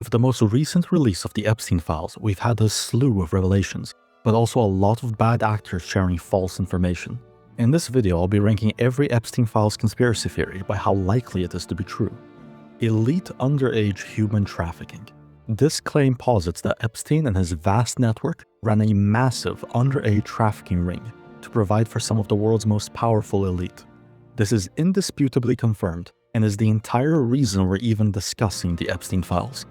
With the most recent release of the Epstein Files, we've had a slew of revelations, but also a lot of bad actors sharing false information. In this video, I'll be ranking every Epstein Files conspiracy theory by how likely it is to be true. Elite underage human trafficking. This claim posits that Epstein and his vast network ran a massive underage trafficking ring to provide for some of the world's most powerful elite. This is indisputably confirmed and is the entire reason we're even discussing the Epstein Files.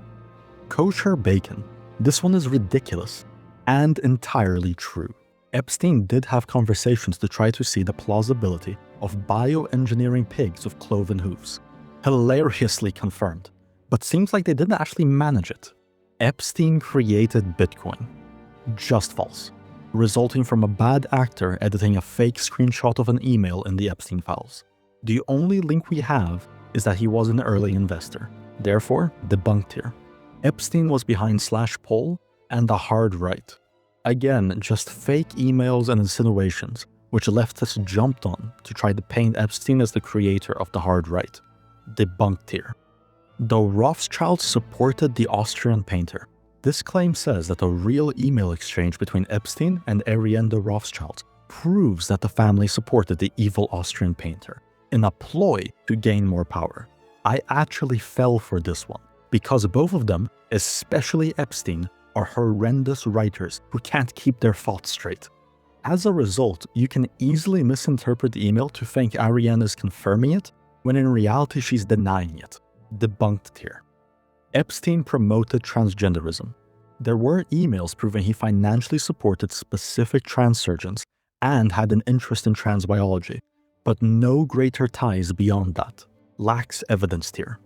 Kosher Bacon. This one is ridiculous and entirely true. Epstein did have conversations to try to see the plausibility of bioengineering pigs with cloven hooves. Hilariously confirmed, but seems like they didn't actually manage it. Epstein created Bitcoin. Just false, resulting from a bad actor editing a fake screenshot of an email in the Epstein Files. The only link we have is that he was an early investor, therefore debunked here. Epstein was behind /Poll and the hard right. Again, just fake emails and insinuations, which leftists jumped on to try to paint Epstein as the creator of the hard right. Debunked here. The Rothschilds supported the Austrian Painter. This claim says that a real email exchange between Epstein and Ariane de Rothschild proves that the family supported the evil Austrian Painter in a ploy to gain more power. I actually fell for this one, because both of them, especially Epstein, are horrendous writers who can't keep their thoughts straight. As a result, you can easily misinterpret the email to think Ariane is confirming it, when in reality she's denying it. Debunked here. Epstein promoted transgenderism. There were emails proving he financially supported specific trans surgeons and had an interest in trans biology, but no greater ties beyond that. Lacks evidence here.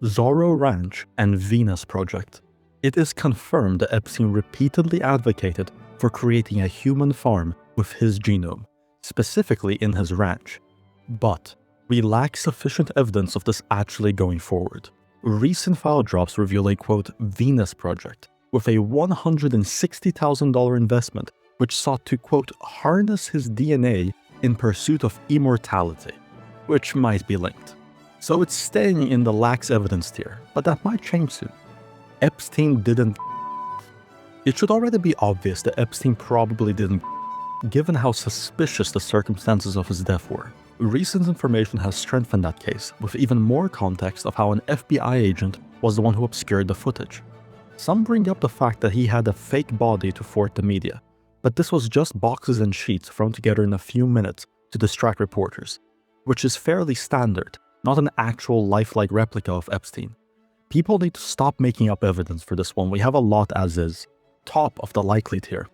Zorro Ranch and Venus Project. It is confirmed that Epstein repeatedly advocated for creating a human farm with his genome, specifically in his ranch. But we lack sufficient evidence of this actually going forward. Recent file drops reveal a quote Venus Project with a $160,000 investment which sought to quote harness his DNA in pursuit of immortality, which might be linked. So it's staying in the lacks evidence tier, but that might change soon. Epstein didn't. It should already be obvious that Epstein probably didn't, given how suspicious the circumstances of his death were. Recent information has strengthened that case, with even more context of how an FBI agent was the one who obscured the footage. Some bring up the fact that he had a fake body to thwart the media, but this was just boxes and sheets thrown together in a few minutes to distract reporters, which is fairly standard, not an actual lifelike replica of Epstein. People need to stop making up evidence for this one. We have a lot as is. Top of the likely tier.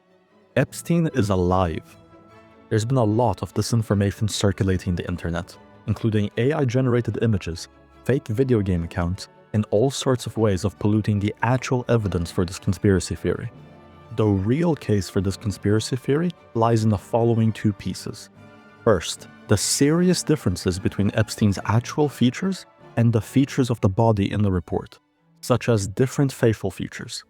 Epstein is alive. There's been a lot of disinformation circulating the internet, including AI-generated images, fake video game accounts, and all sorts of ways of polluting the actual evidence for this conspiracy theory. The real case for this conspiracy theory lies in the following two pieces. First, the serious differences between Epstein's actual features and the features of the body in the report, such as different facial features.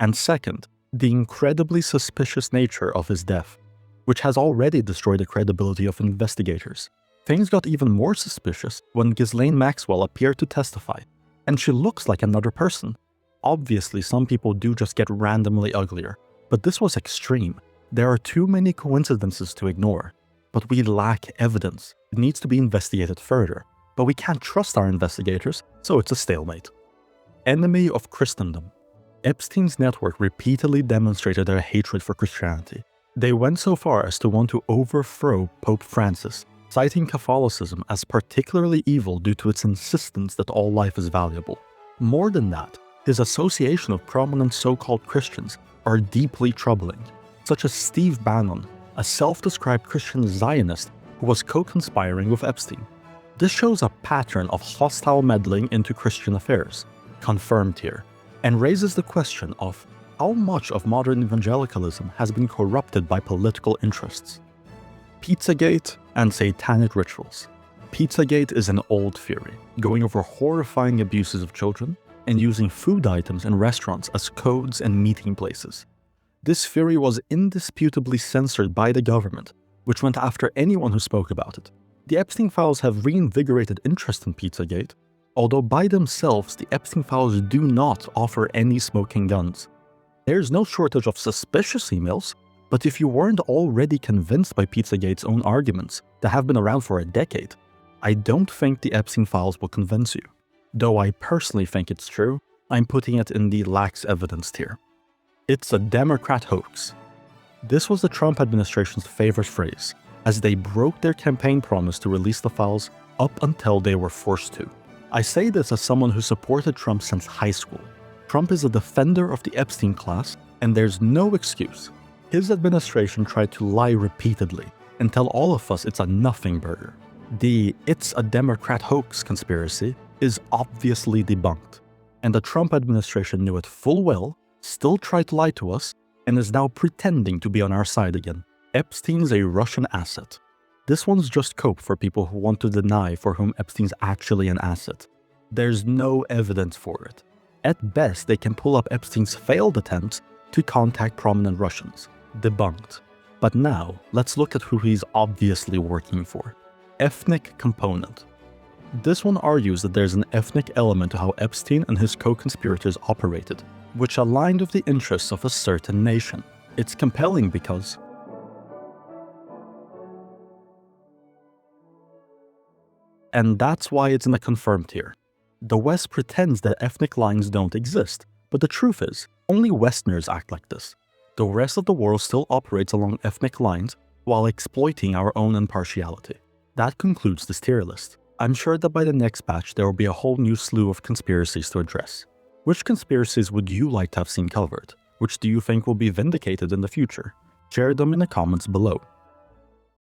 And second, the incredibly suspicious nature of his death, which has already destroyed the credibility of investigators. Things got even more suspicious when Ghislaine Maxwell appeared to testify, and she looks like another person. Obviously, some people do just get randomly uglier, but this was extreme. There are too many coincidences to ignore, but we lack evidence. It needs to be investigated further. But we can't trust our investigators, so it's a stalemate. Enemy of Christendom. Epstein's network repeatedly demonstrated their hatred for Christianity. They went so far as to want to overthrow Pope Francis, citing Catholicism as particularly evil due to its insistence that all life is valuable. More than that, his association of prominent so-called Christians are deeply troubling, such as Steve Bannon, a self-described Christian Zionist who was co-conspiring with Epstein. This shows a pattern of hostile meddling into Christian affairs, confirmed here, and raises the question of how much of modern evangelicalism has been corrupted by political interests. Pizzagate and satanic rituals. Pizzagate is an old theory, going over horrifying abuses of children and using food items in restaurants as codes and meeting places. This theory was indisputably censored by the government, which went after anyone who spoke about it. The Epstein Files have reinvigorated interest in Pizzagate, although by themselves the Epstein Files do not offer any smoking guns. There's no shortage of suspicious emails, but if you weren't already convinced by Pizzagate's own arguments that have been around for a decade, I don't think the Epstein Files will convince you. Though I personally think it's true, I'm putting it in the lacks evidence tier. It's a Democrat hoax. This was the Trump administration's favorite phrase, as they broke their campaign promise to release the files up until they were forced to. I say this as someone who supported Trump since high school. Trump is a defender of the Epstein class, and there's no excuse. His administration tried to lie repeatedly and tell all of us it's a nothing burger. The "it's a Democrat hoax" conspiracy is obviously debunked, and the Trump administration knew it full well, still tried to lie to us, and is now pretending to be on our side again. Epstein's a Russian asset. This one's just cope for people who want to deny for whom Epstein's actually an asset. There's no evidence for it. At best, they can pull up Epstein's failed attempts to contact prominent Russians. Debunked. But now, let's look at who he's obviously working for. Ethnic component. This one argues that there's an ethnic element to how Epstein and his co-conspirators operated, which aligned with the interests of a certain nation. It's compelling because and that's why it's in the confirmed tier. The West pretends that ethnic lines don't exist, but the truth is, only Westerners act like this. The rest of the world still operates along ethnic lines while exploiting our own impartiality. That concludes this tier list. I'm sure that by the next batch there will be a whole new slew of conspiracies to address. Which conspiracies would you like to have seen covered? Which do you think will be vindicated in the future? Share them in the comments below.